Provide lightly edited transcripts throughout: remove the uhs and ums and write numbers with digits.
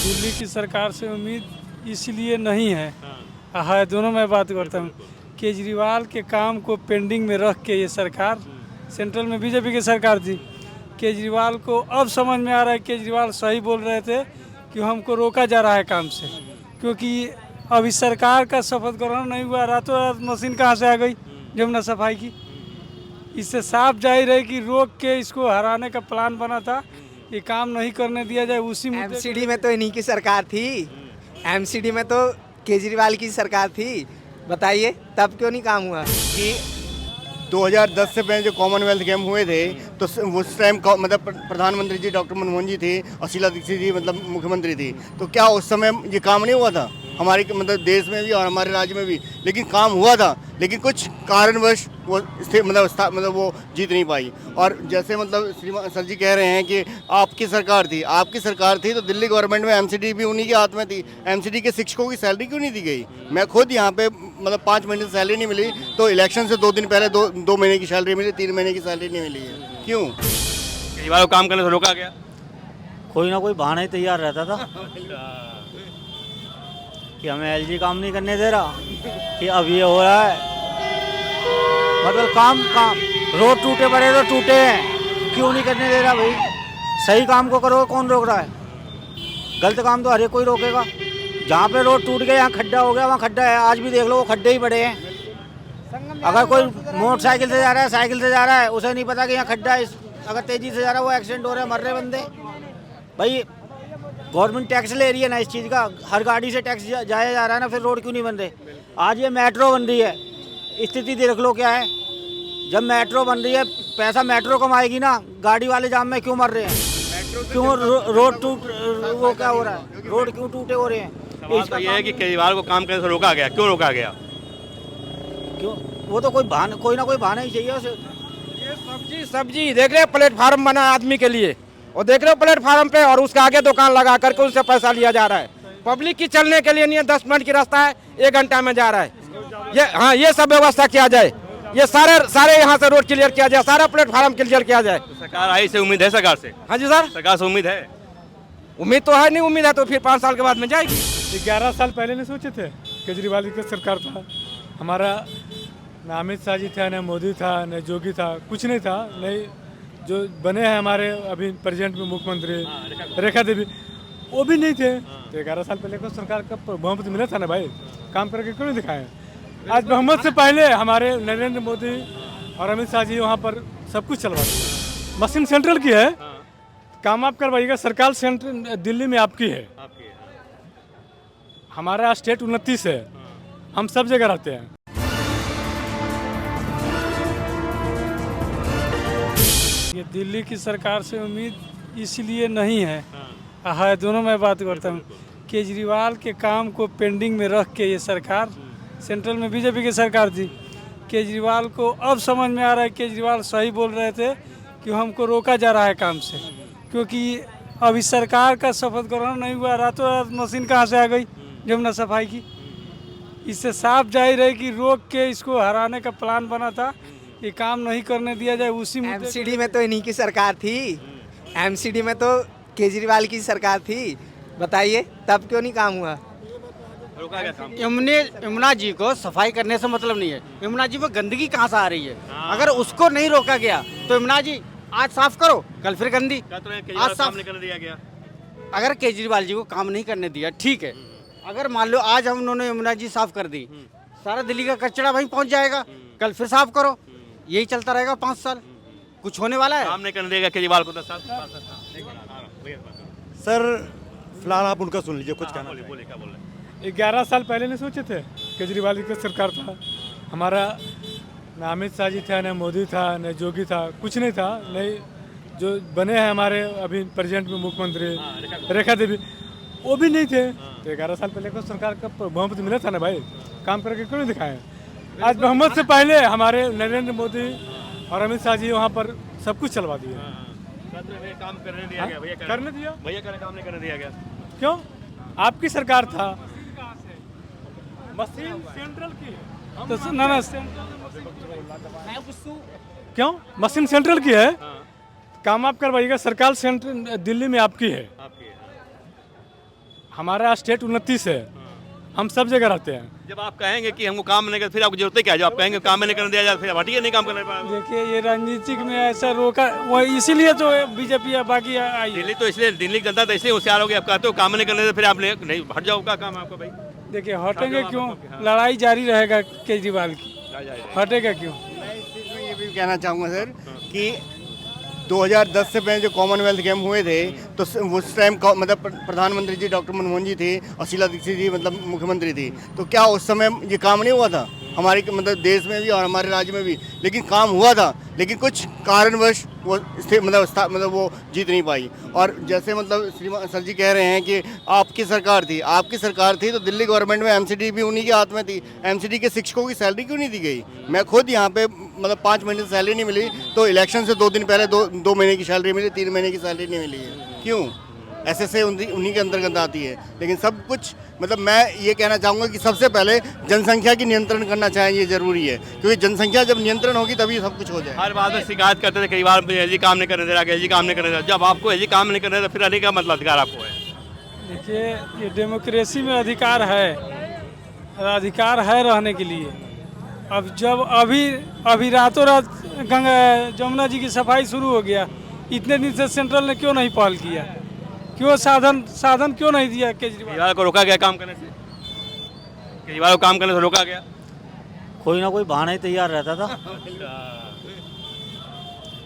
दिल्ली की सरकार से उम्मीद इसलिए नहीं है। हाँ, दोनों मैं बात करता हूँ। केजरीवाल के काम को पेंडिंग में रख के ये सरकार, सेंट्रल में बीजेपी की सरकार थी, केजरीवाल को अब समझ में आ रहा है केजरीवाल सही बोल रहे थे कि हमको रोका जा रहा है काम से, क्योंकि अभी सरकार का शपथ ग्रहण नहीं हुआ, रातों रात मशीन कहाँ से आ गई जमुना सफाई की। इससे साफ जाहिर है कि रोक के इसको हराने का प्लान बना था, ये काम नहीं करने दिया जाए। उसी एमसीडी में तो इन्हीं की सरकार थी, एमसीडी में तो केजरीवाल की सरकार थी, बताइए तब क्यों नहीं काम हुआ। कि 2010 से पहले जो कॉमनवेल्थ गेम हुए थे तो उस टाइम मतलब प्रधानमंत्री जी डॉक्टर मनमोहन जी थे और शीला दीक्षित जी मतलब मुख्यमंत्री थी, तो क्या उस समय ये काम नहीं हुआ था हमारे मतलब देश में भी और हमारे राज्य में भी? लेकिन काम हुआ था, लेकिन कुछ कारणवश वो मतलब वो जीत नहीं पाई। और जैसे मतलब श्रीमान सर जी कह रहे हैं कि आपकी सरकार थी तो दिल्ली गवर्नमेंट में एमसीडी भी उन्हीं के हाथ में थी। एमसीडी के शिक्षकों की सैलरी क्यों नहीं दी गई? मैं खुद यहाँ पे मतलब 5 महीने से सैलरी नहीं मिली, तो इलेक्शन से 2 दिन पहले 2 महीने की सैलरी मिली, 3 महीने की सैलरी नहीं मिली है। क्यों? केजरीवाल को काम करने से रोका गया। कोई ना कोई बहाना ही तैयार रहता था कि हमें एलजी काम नहीं करने दे रहा, कि अब ये हो रहा है, मतलब काम रोड टूटे पड़े तो टूटे हैं, क्यों नहीं करने दे रहा भाई? सही काम को करो, कौन रोक रहा है? गलत काम तो हर एक कोई रोकेगा। जहाँ पे रोड टूट गया, यहाँ खड्डा हो गया, वहाँ खड्डा है, आज भी देख लो वो खड्डे ही पड़े हैं। अगर कोई मोटरसाइकिल से जा रहा है, साइकिल से जा रहा है, उसे नहीं पता कि यहाँ खड्डा है, अगर तेजी से जा रहा है वो एक्सीडेंट हो रहा है, मर रहे बंदे। भाई गवर्नमेंट टैक्स ले रही है ना इस चीज़ का, हर गाड़ी से टैक्स जाया जा रहा है ना, फिर रोड क्यों नहीं बन रहे? आज ये मेट्रो बन रही है, स्थिति देख लो क्या है। जब मेट्रो बन रही है, पैसा मेट्रो कमाएगी ना, गाड़ी वाले जाम में क्यों मर रहे हैं? क्यों रोड टूट, वो क्या हो रहा है, रोड क्यों टूटे हो रहे हैं? सवाल तो ये है कि केजरीवाल को काम करने से रोका गया, क्यों रोका गया? क्यों? वो तो कोई ना कोई बहाना ही चाहिए उसे। ये सब्जी देख रहे प्लेटफार्म बना आदमी के लिए, और देख रहे हो प्लेटफार्म पे, और उसके आगे दुकान लगा करके उनसे पैसा लिया जा रहा है। पब्लिक की चलने के लिए नहीं है, 10 मिनट की रास्ता है, 1 घंटा में जा रहा है। ये सब व्यवस्था किया जाए, ये सारे यहाँ से रोड क्लियर किया जाए, सारा प्लेटफार्म क्लियर किया जाए। तो सरकार आई से उम्मीद है, सरकार से? हाँ जी सर, सरकार से उम्मीद है। उम्मीद तो है, नहीं उम्मीद है तो फिर 5 साल के बाद में जाएगी। 11 साल पहले नहीं सोचे थे केजरीवाल की सरकार था हमारा? ना अमित शाह जी था, न मोदी था, न जोगी था, कुछ नहीं था। नहीं जो बने हैं हमारे अभी प्रेजेंट में मुख्यमंत्री रेखा देवी, वो भी नहीं थे। तो 11 साल पहले को सरकार का बहुमत मिला था ना भाई, काम करके क्यों नहीं दिखाए? आज बहुमत से पहले हमारे नरेंद्र मोदी और अमित शाह जी वहाँ पर सब कुछ चलवा दिया। मशीन सेंट्रल की है, काम आप करवाइएगा, सरकार सेंट्रल दिल्ली में आपकी है। हमारा स्टेट 29 है, हम सब जगह रहते हैं। ये दिल्ली की सरकार से उम्मीद इसलिए नहीं है। हाँ, दोनों मैं बात करता हूँ। केजरीवाल के काम को पेंडिंग में रख के ये सरकार, सेंट्रल में बीजेपी की सरकार थी, केजरीवाल को अब समझ में आ रहा है केजरीवाल सही बोल रहे थे कि हमको रोका जा रहा है काम से, क्योंकि अभी सरकार का शपथ ग्रहण नहीं हुआ, रातों रात मशीन कहाँ से आ गई जमुना सफाई की। इससे साफ जाहिर है कि रोक के इसको हराने का प्लान बना था, ये काम नहीं करने दिया जाए। उसी एमसीडी में तो इन्हीं की सरकार थी, एमसीडी में तो केजरीवाल की सरकार थी, बताइए तब क्यों नहीं काम हुआ। रोका गया काम। यमुना जी को सफाई करने से मतलब नहीं है, यमुना जी में गंदगी कहाँ से आ रही है? अगर उसको नहीं रोका गया तो यमुना जी आज साफ करो, कल फिर गंदी। आज साफ नहीं करने दिया गया। अगर केजरीवाल जी को काम नहीं करने दिया, ठीक है, अगर मान लो आज हम उन्होंने यमुना जी साफ कर दी, सारा दिल्ली का कचरा वहीं पहुंच जाएगा, कल फिर साफ करो, यही चलता रहेगा 5 साल। कुछ होने वाला है? काम नहीं करने देगा केजरीवाल को 10 साल। सर फिलहाल आप उनका सुन लीजिए, कुछ कहना। बोले क्या बोल रहे? 11 साल पहले नहीं सोचे थे केजरीवाल की सरकार था हमारा? ना अमित शाह जी था, न मोदी था, न जोगी था, कुछ नहीं था। नहीं जो बने हैं हमारे अभी प्रेजेंट में मुख्यमंत्री रेखा देवी, वो भी नहीं थे। तो 11 साल पहले को सरकार का बहुमत मिला था ना भाई, काम करके क्यों नहीं दिखाए? आज बहुमत से पहले हमारे नरेंद्र मोदी और अमित शाह जी वहाँ पर सब कुछ चलवा दिए। काम करने दिया गया भैया, करने दिया भैया काम नहीं करने दिया गया। क्यों? आपकी सरकार था, मशीन सेंट्रल की तो ना क्यों? मशीन सेंट्रल की है, काम आप करवाइएगा, सरकार सेंट्रल दिल्ली में आपकी है। हमारा स्टेट 29 है, हम सब जगह रहते हैं। जब आप कहेंगे कि हमको काम नहीं कर, फिर आपको जरूरत है क्या? जब आप कहेंगे काम नहीं करने दिया जाए, फिर हटिए, नहीं काम करने पाए। देखिए ये राजनीतिक में ऐसा रोका, वो इसीलिए तो बीजेपी या बाकी आई है। दिल्ली तो इसलिए, दिल्ली की जनता तो इसलिए होशियार हो गई। आप कहते हो काम नहीं करने दे, फिर आप नहीं हट जाओ, क्या काम है आपका भाई? देखिए हटेंगे क्यों, लड़ाई जारी रहेगा केजरीवाल की, हटेगा क्यों? मैं इस चीज़ में ये भी कहना चाहूँगा सर कि 2010 से पहले जो कॉमनवेल्थ गेम हुए थे तो उस टाइम मतलब प्रधानमंत्री जी डॉक्टर मनमोहन जी थे और शीला दीक्षित जी मतलब मुख्यमंत्री थी। तो क्या उस समय ये काम नहीं हुआ था हमारे मतलब देश में भी और हमारे राज्य में भी? लेकिन काम हुआ था, लेकिन कुछ कारणवश वो मतलब वो जीत नहीं पाई। और जैसे मतलब श्रीमान सर जी कह रहे हैं कि आपकी सरकार थी तो दिल्ली गवर्नमेंट में एमसीडी भी उन्हीं के हाथ में थी। एमसीडी के शिक्षकों की सैलरी क्यों नहीं दी गई? मैं खुद यहाँ पे मतलब 5 महीने से सैलरी नहीं मिली, तो इलेक्शन से 2 दिन पहले 2 महीने की सैलरी मिली, 3 महीने की सैलरी नहीं मिली है। क्यों? एसएसए उन्हीं के अंतर्गत आती है। लेकिन सब कुछ मतलब मैं ये कहना चाहूँगा कि सबसे पहले जनसंख्या की नियंत्रण करना चाहिए, ये जरूरी है, क्योंकि जनसंख्या जब नियंत्रण होगी तभी सब कुछ हो जाए। हर बात में शिकायत करते थे, कई बार जी काम नहीं करने दे रहा, जी काम नहीं करने दे रहा। जब आपको जी काम नहीं करने दे, फिर आने का मतलब अधिकार आपको है? देखिए ये डेमोक्रेसी में अधिकार है, रहने के लिए। अब जब अभी रातों रात गंगा जमुना जी की सफाई शुरू हो गया, इतने दिन से सेंट्रल ने क्यों नहीं पहल किया? क्यों साधन क्यों नहीं दिया? केजरीवाल को रोका गया काम करने से? केजरीवाल को काम करने से रोका गया? कोई ना कोई बहाना ही तैयार रहता था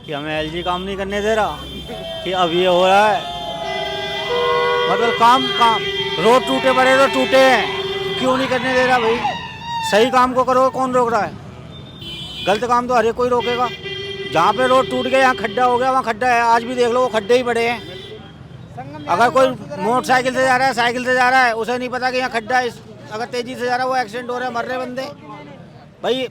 कि हमें एलजी काम नहीं करने दे रहा, कि अब ये हो रहा है। मतलब काम रोड टूटे पड़े तो टूटे हैं, क्यों नहीं करने दे रहा भाई? सही काम को करो, कौन रोक रहा है? गलत काम तो हर एक कोई रोकेगा। जहाँ पे रोड टूट गया, यहाँ खड्डा हो गया, वहाँ खड्डा है। आज भी देख लो, वो खड्डे ही पड़े हैं। अगर कोई मोटरसाइकिल से जा रहा है, साइकिल से जा रहा है, उसे नहीं पता कि यहाँ खड्डा है। अगर तेजी से जा रहा है, वो एक्सीडेंट हो रहा है, मर रहे बंदे। भाई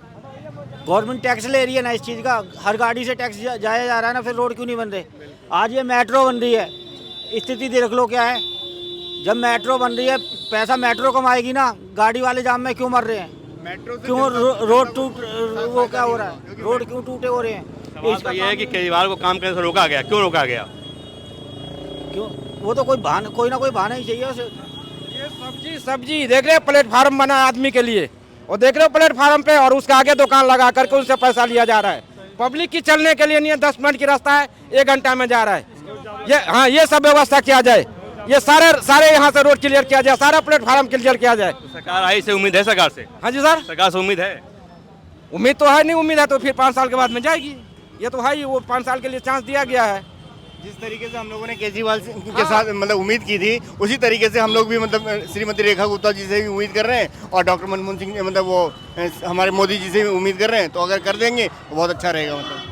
गवर्नमेंट टैक्स ले रही है ना इस चीज़ का, हर गाड़ी से टैक्स जाया जा रहा है ना, फिर रोड क्यों नहीं बन रहे? आज ये मेट्रो बन रही है, स्थिति देख लो क्या है। जब मेट्रो बन रही है, पैसा मेट्रो कमाएगी ना, गाड़ी वाले जाम में क्यों मर रहे हैं? क्यों रोड वो क्या हो रहा है? रोड क्यों टूटे हो रहे हैं? सवाल तो ये है कि केजरीवाल को काम करने से रोका गया, क्यों रोका गया? क्यों? वो तो कोई ना कोई बहाना ही चाहिए उसे। ये सब्जी देख रहे प्लेटफार्म बना आदमी के लिए, और देख रहे हो प्लेटफार्म पे, और उसके आगे दुकान लगा करके उनसे पैसा लिया जा रहा है। पब्लिक की चलने के लिए नहीं है, 10 मिनट की रास्ता है, 1 घंटा में जा रहा है। ये सब व्यवस्था किया जाए, ये सारे यहाँ से रोड क्लियर किया जाए, सारा प्लेटफार्म क्लियर किया जाए। तो सरकार आई से उम्मीद है? सरकार से? हाँ जी सर, सरकार से उम्मीद है? उम्मीद तो है, नहीं उम्मीद है तो फिर 5 साल के बाद में जाएगी। ये तो है ही, वो 5 साल के लिए चांस दिया गया है। जिस तरीके से हम लोगों ने केजरीवाल के साथ मतलब उम्मीद की थी, उसी तरीके से हम लोग भी मतलब श्रीमती रेखा गुप्ता जी से भी उम्मीद कर रहे हैं, और डॉक्टर मनमोहन सिंह मतलब वो हमारे मोदी जी से भी उम्मीद कर रहे हैं। तो अगर कर देंगे तो बहुत अच्छा रहेगा मतलब।